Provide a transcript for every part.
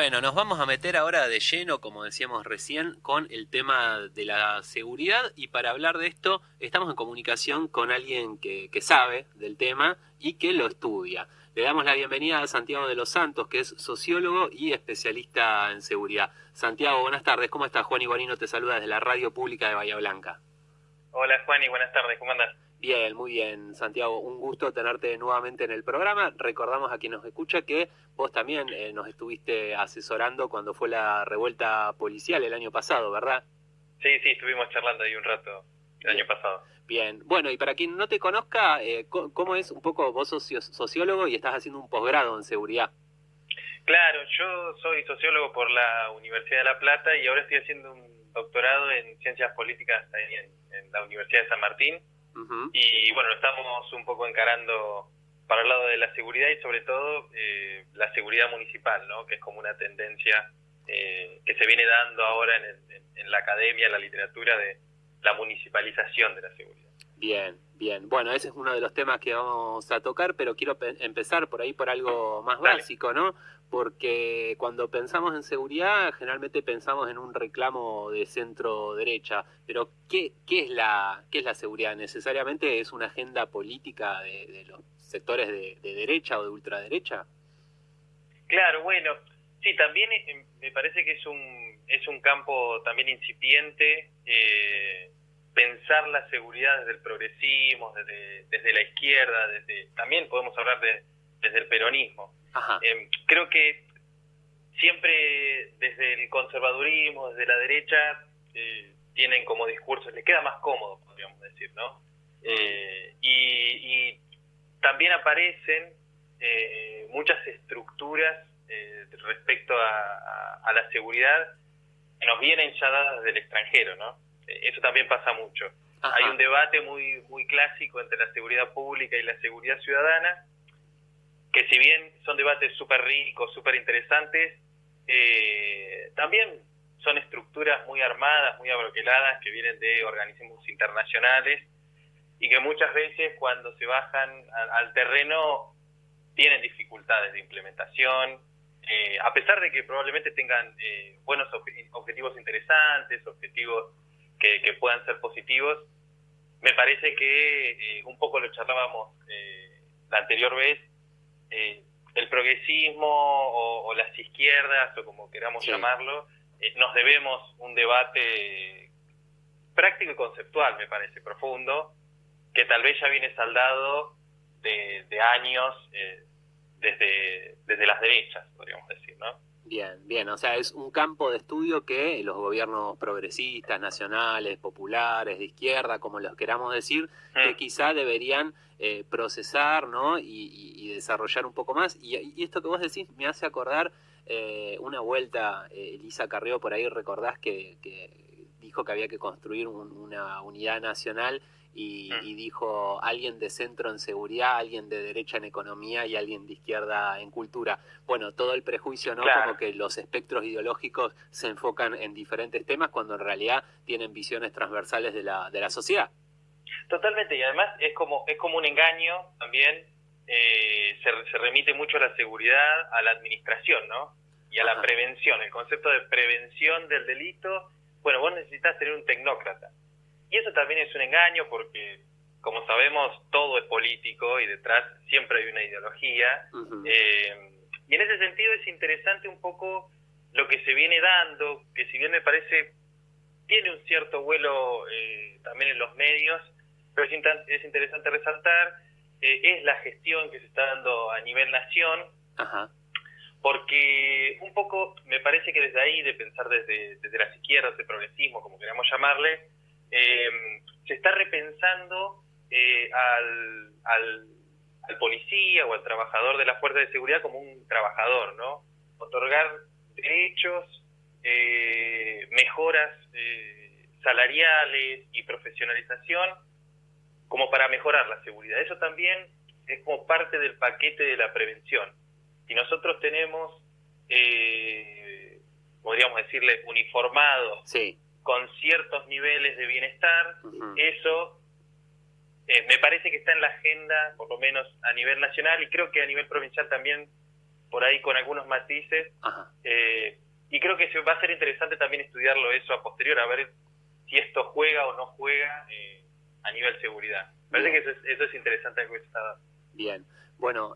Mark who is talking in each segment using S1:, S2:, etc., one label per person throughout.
S1: Bueno, nos vamos a meter ahora de lleno, como decíamos recién, con el tema de la seguridad y para hablar de esto estamos en comunicación con alguien que sabe del tema y que lo estudia. Le damos la bienvenida a Santiago de los Santos, que es sociólogo y especialista en seguridad. Santiago, buenas tardes. ¿Cómo estás? Juan Iguarino te saluda desde la Radio Pública de Bahía Blanca.
S2: Hola Juan y buenas tardes, ¿cómo andás?
S1: Bien, muy bien, Santiago. Un gusto tenerte nuevamente en el programa. Recordamos a quien nos escucha que vos también nos estuviste asesorando cuando fue la revuelta policial el año pasado, ¿verdad?
S2: Sí, estuvimos charlando ahí un rato el año pasado.
S1: Bien, bueno, y para quien no te conozca, ¿cómo es un poco, vos sos sociólogo y estás haciendo un posgrado en seguridad?
S2: Claro, yo soy sociólogo por la Universidad de La Plata y ahora estoy haciendo un doctorado en ciencias políticas ahí en la Universidad de San Martín.
S1: Uh-huh.
S2: Y bueno, lo estamos un poco encarando para el lado de la seguridad y sobre todo la seguridad municipal, ¿no? Que es como una tendencia que se viene dando ahora en la academia, en la literatura, de la municipalización de la seguridad.
S1: Bien, bien. Bueno, ese es uno de los temas que vamos a tocar, pero quiero empezar por ahí por algo más
S2: Dale.
S1: básico, ¿no? Porque cuando pensamos en seguridad, generalmente pensamos en un reclamo de centro derecha. Pero ¿qué es la seguridad? ¿Necesariamente es una agenda política de los sectores de derecha o de ultraderecha?
S2: Claro, bueno, sí, también me parece que es un campo también incipiente. Pensar la seguridad desde el progresismo, desde la izquierda, también podemos hablar desde el peronismo.
S1: Ajá.
S2: Creo que siempre desde el conservadurismo, desde la derecha, tienen como discursos, les queda más cómodo, podríamos decir, ¿no? Y también aparecen muchas estructuras respecto a la seguridad que nos vienen ya dadas del extranjero, ¿no? Eso también pasa mucho.
S1: Ajá.
S2: Hay un debate muy clásico entre la seguridad pública y la seguridad ciudadana, que si bien son debates súper ricos, súper interesantes, también son estructuras muy armadas, muy abroqueladas, que vienen de organismos internacionales y que muchas veces cuando se bajan al terreno tienen dificultades de implementación, a pesar de que probablemente tengan buenos objetivos interesantes, objetivos que puedan ser positivos. Me parece que un poco lo charlábamos la anterior vez, el progresismo o las izquierdas, o como queramos llamarlo, nos debemos un debate práctico y conceptual, me parece, profundo, que tal vez ya viene saldado de años desde las derechas, podríamos decir, ¿no?
S1: Bien, bien, o sea, es un campo de estudio que los gobiernos progresistas, nacionales, populares, de izquierda, como los queramos decir, que quizá deberían procesar, ¿no? Y desarrollar un poco más. Y esto que vos decís me hace acordar una vuelta, Elisa Carrió, por ahí recordás que dijo que había que construir una unidad nacional y dijo alguien de centro en seguridad, alguien de derecha en economía y alguien de izquierda en cultura. Bueno, todo el prejuicio, ¿no?
S2: Claro.
S1: Como que los espectros ideológicos se enfocan en diferentes temas cuando en realidad tienen visiones transversales de la sociedad.
S2: Totalmente, y además es como un engaño también. Se remite mucho a la seguridad, a la administración, ¿no? Y a la prevención, el concepto de prevención del delito. Bueno, vos necesitas tener un tecnócrata. Y eso también es un engaño porque, como sabemos, todo es político y detrás siempre hay una ideología.
S1: Uh-huh.
S2: Y en ese sentido es interesante un poco lo que se viene dando, que si bien me parece tiene un cierto vuelo también en los medios, pero es interesante resaltar, es la gestión que se está dando a nivel nación.
S1: Ajá.
S2: Porque un poco me parece que desde ahí, de pensar desde las izquierdas, el progresismo, como queramos llamarle, se está repensando al policía o al trabajador de las fuerzas de seguridad como un trabajador, ¿no? Otorgar derechos, mejoras salariales y profesionalización como para mejorar la seguridad. Eso también es como parte del paquete de la prevención. Si nosotros tenemos, podríamos decirle, uniformados,
S1: sí,
S2: con ciertos niveles de bienestar,
S1: uh-huh,
S2: eso me parece que está en la agenda, por lo menos a nivel nacional, y creo que a nivel provincial también por ahí con algunos matices, y creo que va a ser interesante también estudiarlo eso a posterior, a ver si esto juega o no juega a nivel seguridad. Parece que eso es interesante algo que se está dando.
S1: Bien. Bueno,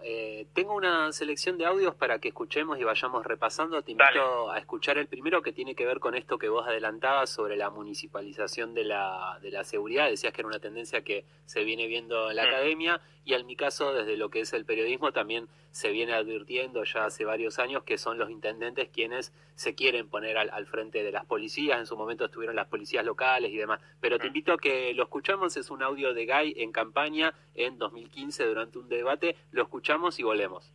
S1: tengo una selección de audios para que escuchemos y vayamos repasando. Te invito a escuchar el primero, que tiene que ver con esto que vos adelantabas sobre la municipalización de la seguridad. Decías que era una tendencia que se viene viendo en la academia, y en mi caso, desde lo que es el periodismo, también se viene advirtiendo ya hace varios años que son los intendentes quienes se quieren poner al frente de las policías. En su momento estuvieron las policías locales y demás. Pero te invito a que lo escuchamos. Es un audio de Gay en campaña en 2015 durante un debate. Lo escuchamos y volvemos.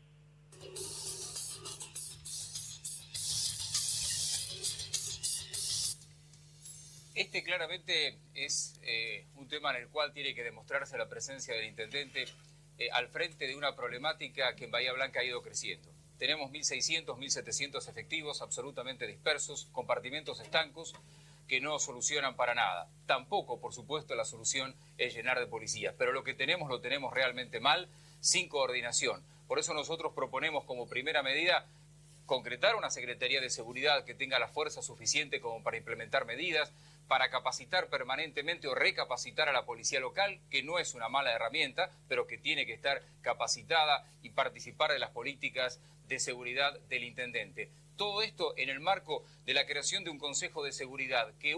S3: Este claramente es un tema en el cual tiene que demostrarse la presencia del intendente al frente de una problemática que en Bahía Blanca ha ido creciendo. Tenemos 1.600, 1.700 efectivos absolutamente dispersos, compartimentos estancos que no solucionan para nada. Tampoco, por supuesto, la solución es llenar de policías, pero lo que tenemos lo tenemos realmente mal, sin coordinación. Por eso nosotros proponemos como primera medida concretar una Secretaría de Seguridad que tenga la fuerza suficiente como para implementar medidas, para capacitar permanentemente o recapacitar a la policía local, que no es una mala herramienta, pero que tiene que estar capacitada y participar de las políticas de seguridad del intendente. Todo esto en el marco de la creación de un Consejo de Seguridad que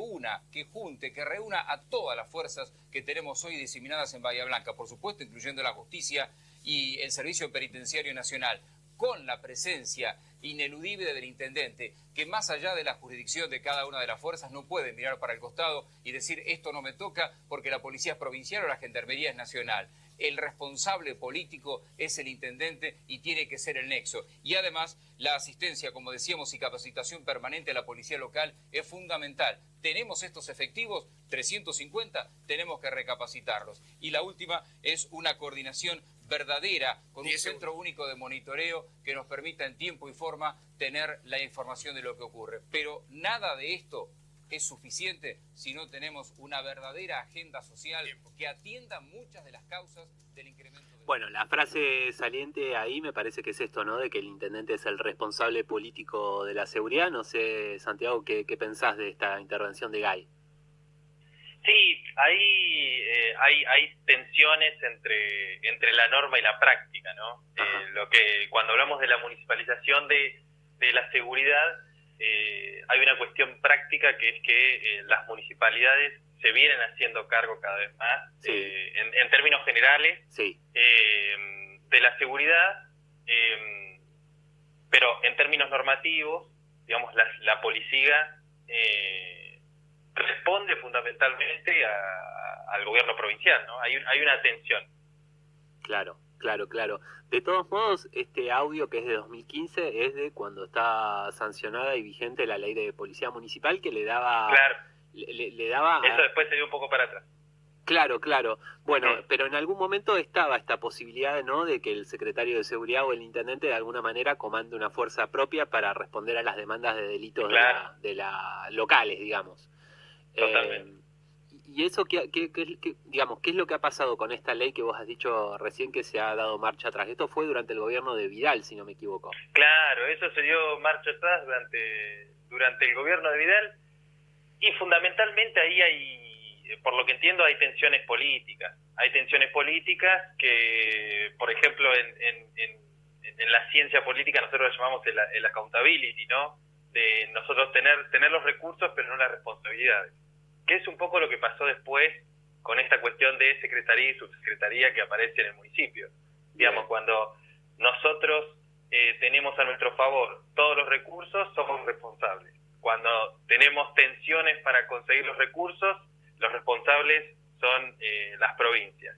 S3: junte, que reúna a todas las fuerzas que tenemos hoy diseminadas en Bahía Blanca, por supuesto incluyendo la justicia y el Servicio Penitenciario Nacional, con la presencia ineludible del intendente, que más allá de la jurisdicción de cada una de las fuerzas no puede mirar para el costado y decir esto no me toca porque la policía es provincial o la gendarmería es nacional. El responsable político es el intendente y tiene que ser el nexo. Y además la asistencia, como decíamos, y capacitación permanente a la policía local es fundamental. Tenemos estos efectivos, 350, tenemos que recapacitarlos. Y la última es una coordinación verdadera con un centro único de monitoreo que nos permita en tiempo y forma tener la información de lo que ocurre. Pero nada de esto es suficiente si no tenemos una verdadera agenda social que atienda muchas de las causas del incremento.
S1: Bueno, la frase saliente ahí me parece que es esto, ¿no? De que el intendente es el responsable político de la seguridad. No sé, Santiago, ¿qué pensás de esta intervención de Gay?
S2: Sí, hay tensiones entre la norma y la práctica, ¿no? Cuando hablamos de la municipalización de la seguridad, hay una cuestión práctica que es que las municipalidades se vienen haciendo cargo cada vez más, en términos generales, de la seguridad, pero en términos normativos, digamos, la policía responde fundamentalmente al gobierno provincial, ¿no? Hay una tensión.
S1: Claro. De todos modos, este audio, que es de 2015, es de cuando está sancionada y vigente la ley de policía municipal, que le daba...
S2: Claro.
S1: Le daba...
S2: Eso después se dio un poco para atrás.
S1: Claro. Bueno, pero en algún momento estaba esta posibilidad, ¿no?, de que el secretario de Seguridad o el intendente de alguna manera comande una fuerza propia para responder a las demandas de delitos de la locales, digamos.
S2: Totalmente.
S1: ¿Y eso digamos, qué es lo que ha pasado con esta ley que vos has dicho recién que se ha dado marcha atrás? Esto fue durante el gobierno de Vidal, si no me equivoco.
S2: Claro, eso se dio marcha atrás durante el gobierno de Vidal, y fundamentalmente ahí por lo que entiendo, hay tensiones políticas. Hay tensiones políticas que, por ejemplo, en la ciencia política nosotros lo llamamos el accountability, ¿no? De nosotros tener los recursos pero no las responsabilidades, que es un poco lo que pasó después con esta cuestión de secretaría y subsecretaría que aparece en el municipio. Digamos, cuando nosotros tenemos a nuestro favor todos los recursos, somos responsables. Cuando tenemos tensiones para conseguir los recursos, los responsables son las provincias.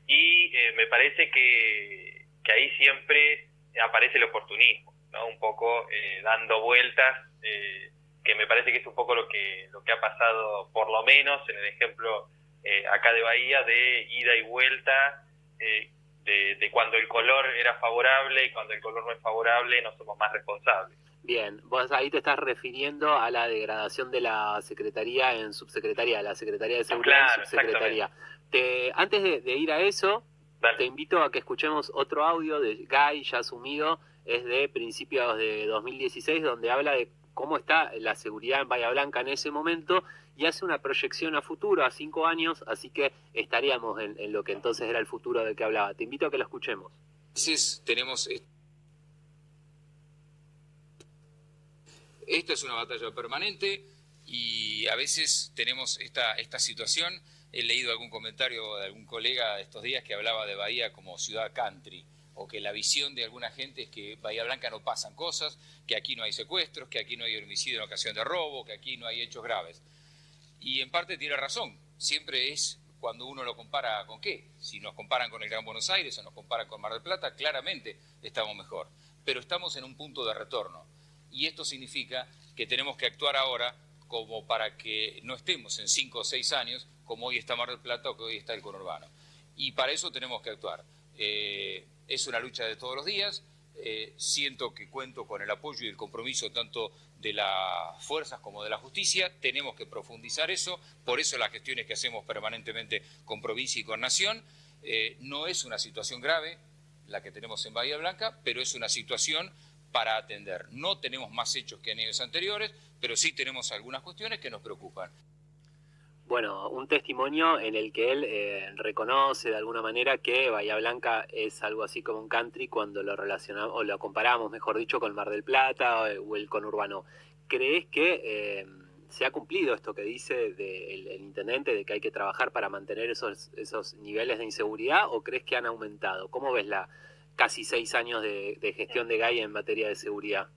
S2: Y me parece que ahí siempre aparece el oportunismo, ¿no? Un poco dando vueltas, que me parece que es un poco lo que ha pasado, por lo menos en el ejemplo acá de Bahía, de ida y vuelta, de cuando el color era favorable y cuando el color no es favorable no somos más responsables.
S1: Bien, vos ahí te estás refiriendo a la degradación de la Secretaría en Subsecretaría, la Secretaría de Seguridad en Subsecretaría. Antes de ir a eso, te invito a que escuchemos otro audio de Gay, ya asumido, es de principios de 2016, donde habla de cómo está la seguridad en Bahía Blanca en ese momento y hace una proyección a futuro, a 5 años, así que estaríamos en lo que entonces era el futuro del que hablaba. Te invito a que lo escuchemos.
S3: Tenemos... Esto es una batalla permanente y a veces tenemos esta situación. He leído algún comentario de algún colega de estos días que hablaba de Bahía como ciudad country, o que la visión de alguna gente es que Bahía Blanca no pasan cosas, que aquí no hay secuestros, que aquí no hay homicidio en ocasión de robo, que aquí no hay hechos graves. Y en parte tiene razón, siempre es cuando uno lo compara con qué. Si nos comparan con el Gran Buenos Aires o nos comparan con Mar del Plata, claramente estamos mejor. Pero estamos en un punto de retorno. Y esto significa que tenemos que actuar ahora como para que no estemos en 5 o 6 años como hoy está Mar del Plata o que hoy está el conurbano. Y para eso tenemos que actuar. Es una lucha de todos los días. Siento que cuento con el apoyo y el compromiso tanto de las fuerzas como de la justicia. Tenemos que profundizar eso, por eso las gestiones que hacemos permanentemente con provincia y con nación. No es una situación grave la que tenemos en Bahía Blanca, pero es una situación para atender. No tenemos más hechos que en años anteriores, pero sí tenemos algunas cuestiones que nos preocupan.
S1: Bueno, un testimonio en el que él reconoce de alguna manera que Bahía Blanca es algo así como un country cuando lo relacionamos, o lo comparamos, mejor dicho, con Mar del Plata o el conurbano. ¿Crees que se ha cumplido esto que dice el intendente de que hay que trabajar para mantener esos niveles de inseguridad, o crees que han aumentado? ¿Cómo ves la casi 6 años de gestión de Gay en materia de seguridad?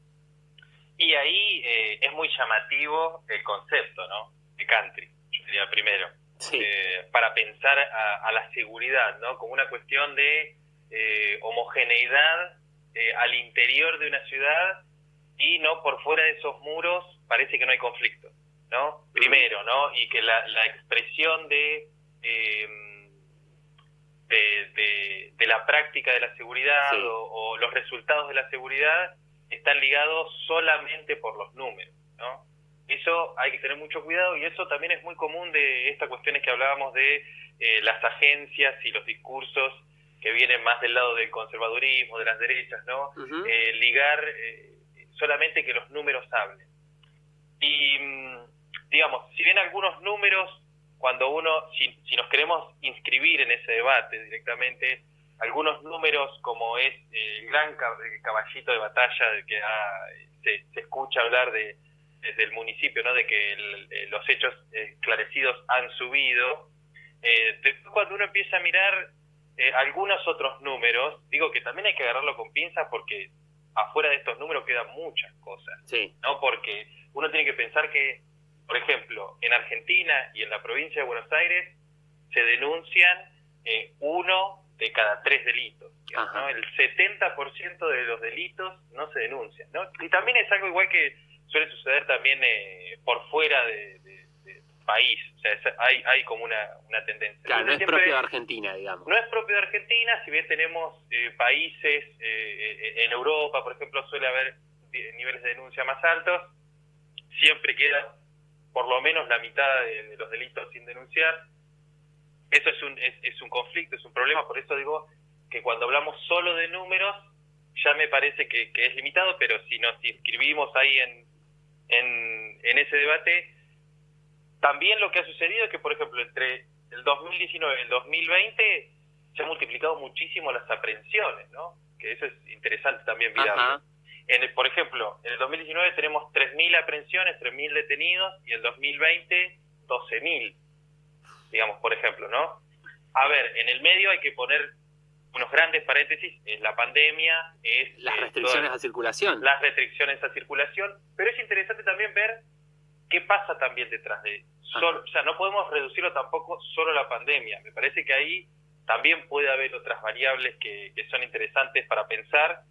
S2: Y ahí es muy llamativo el concepto, ¿no? De country, yo diría primero.
S1: Sí.
S2: Para pensar a la seguridad, ¿no? Como una cuestión de homogeneidad al interior de una ciudad, y no por fuera de esos muros parece que no hay conflicto, ¿no? Primero, ¿no? Y que la expresión de la práctica de la seguridad, sí, o los resultados de la seguridad están ligados solamente por los números, ¿no? Eso hay que tener mucho cuidado, y eso también es muy común de estas cuestiones que hablábamos de las agencias y los discursos que vienen más del lado del conservadurismo, de las derechas, ¿no? Ligar solamente que los números hablen. Y, digamos, si bien algunos números, cuando si nos queremos inscribir en ese debate directamente, algunos números como es el gran caballito de batalla de que se escucha hablar desde el municipio, ¿no? De que los hechos esclarecidos han subido, después cuando uno empieza a mirar algunos otros números, digo que también hay que agarrarlo con pinzas, porque afuera de estos números quedan muchas cosas,
S1: sí,
S2: ¿no? Porque uno tiene que pensar que, por ejemplo, en Argentina y en la provincia de Buenos Aires se denuncian 1 de cada 3 delitos, digamos, ¿no? El 70% de los delitos no se denuncian, ¿no? Y también es algo igual que suele suceder también por fuera de país, o sea, hay como una tendencia.
S1: Claro, no es propio de Argentina, digamos.
S2: No es propio de Argentina, si bien tenemos países, en Europa, por ejemplo, suele haber niveles de denuncia más altos, siempre queda por lo menos la mitad de los delitos sin denunciar. Eso es un conflicto, es un problema, por eso digo que cuando hablamos solo de números ya me parece que es limitado, pero si nos inscribimos ahí en ese debate, también lo que ha sucedido es que, por ejemplo, entre el 2019 y el 2020 se han multiplicado muchísimo las aprehensiones, ¿no? Que eso es interesante también mirarlo. Por ejemplo, en el 2019 tenemos 3.000 aprehensiones, 3.000 detenidos, y el 2020 12.000, digamos, por ejemplo, ¿no? A ver, en el medio hay que poner unos grandes paréntesis: es la pandemia, es
S1: las restricciones a circulación.
S2: Las restricciones a circulación, pero es interesante también ver qué pasa también detrás de o sea, no podemos reducirlo tampoco solo a la pandemia. Me parece que ahí también puede haber otras variables que son interesantes para pensar,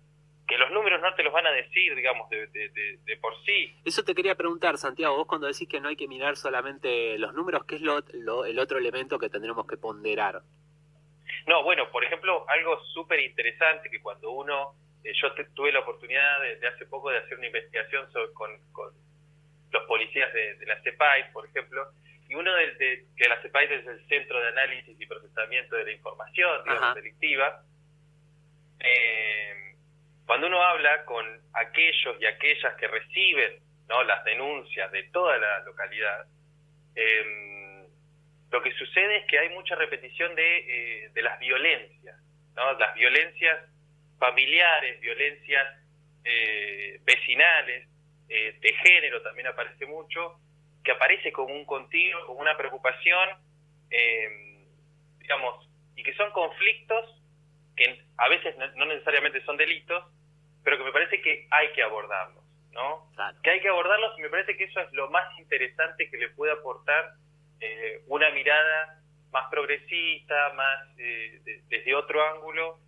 S2: que los números no te los van a decir, digamos, de por sí.
S1: Eso te quería preguntar, Santiago, vos cuando decís que no hay que mirar solamente los números, ¿qué es el otro elemento que tendremos que ponderar?
S2: No, bueno, por ejemplo, algo súper interesante que cuando yo tuve la oportunidad de hace poco de hacer una investigación con los policías de la CEPAI, por ejemplo, y uno que la CEPAI es el Centro de Análisis y Procesamiento de la Información, digamos, delictiva, cuando uno habla con aquellos y aquellas que reciben, ¿no?, las denuncias de toda la localidad, lo que sucede es que hay mucha repetición de las violencias, ¿no? Las violencias familiares, violencias vecinales, de género también aparece mucho, que aparece como un continuo, como una preocupación, digamos, y que son conflictos que a veces no necesariamente son delitos, pero que me parece que hay que abordarlos, ¿no?
S1: Claro.
S2: Que hay que abordarlos, y me parece que eso es lo más interesante que le puede aportar una mirada más progresista, más desde otro ángulo,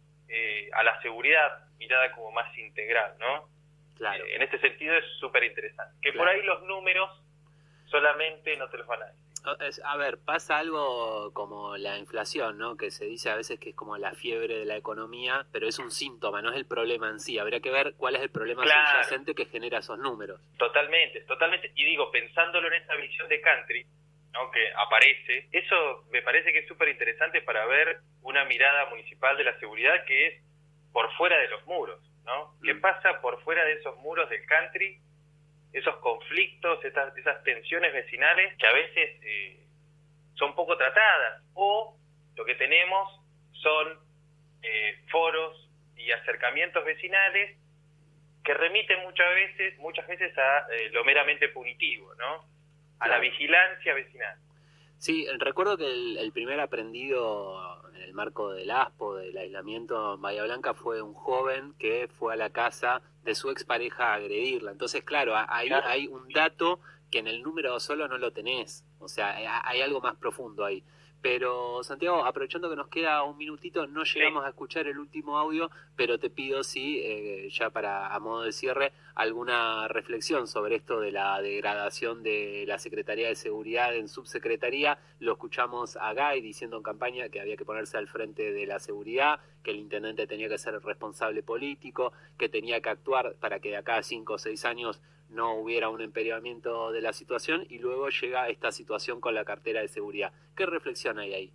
S2: a la seguridad, mirada como más integral, ¿no?
S1: Claro.
S2: En este sentido es súper interesante. Que
S1: Claro.
S2: por ahí los números solamente no te los van a decir.
S1: A ver, pasa algo como la inflación, ¿no? Que se dice a veces que es como la fiebre de la economía, pero es un síntoma, no es el problema en sí. Habría que ver cuál es el problema subyacente que genera esos números.
S2: Totalmente, totalmente. Y digo, pensándolo en esta visión de country, ¿no?, que aparece, eso me parece que es súper interesante para ver una mirada municipal de la seguridad que es por fuera de los muros, ¿no? ¿Qué pasa por fuera de esos muros del country? Esos conflictos, esas tensiones vecinales que a veces son poco tratadas, o lo que tenemos son foros y acercamientos vecinales que remiten muchas veces a lo meramente punitivo, ¿no? A la vigilancia vecinal.
S1: Sí, recuerdo que el primer aprendido en el marco del ASPO, del aislamiento en Bahía Blanca, fue un joven que fue a la casa de su expareja a agredirla. Entonces, claro, ahí hay un dato que en el número solo no lo tenés. O sea, hay algo más profundo ahí. Pero, Santiago, aprovechando que nos queda un minutito, no llegamos a escuchar el último audio, pero te pido, ya a modo de cierre, alguna reflexión sobre esto de la degradación de la Secretaría de Seguridad en subsecretaría. Lo escuchamos a Gay diciendo en campaña que había que ponerse al frente de la seguridad, que el intendente tenía que ser el responsable político, que tenía que actuar para que de acá a 5 o 6 años no hubiera un empeoramiento de la situación, y luego llega esta situación con la cartera de seguridad. ¿Qué reflexión hay ahí?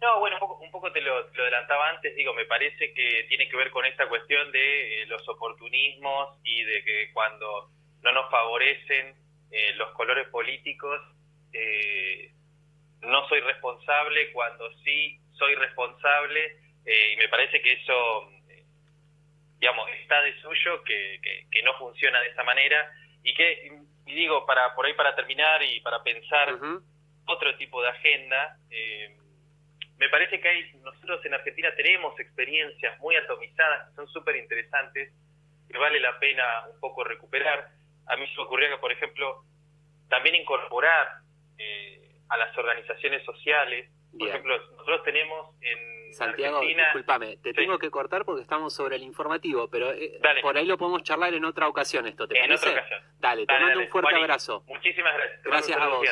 S2: No, bueno, un poco te lo adelantaba antes, digo, me parece que tiene que ver con esta cuestión de los oportunismos y de que cuando no nos favorecen los colores políticos, no soy responsable, cuando sí soy responsable, y me parece que eso, digamos, está de suyo, que no funciona de esa manera, y digo, por ahí para terminar y para pensar otro tipo de agenda, me parece que nosotros en Argentina tenemos experiencias muy atomizadas que son súper interesantes, que vale la pena un poco recuperar. A mí se me ocurrió que, por ejemplo, también incorporar a las organizaciones sociales. Por ejemplo, nosotros tenemos en
S1: Santiago,
S2: Argentina...
S1: discúlpame, te tengo que cortar porque estamos sobre el informativo, pero por ahí lo podemos charlar en otra ocasión esto, ¿te parece?
S2: En otra ocasión.
S1: Dale, te mando un fuerte abrazo.
S2: Muchísimas gracias.
S1: Gracias a vos.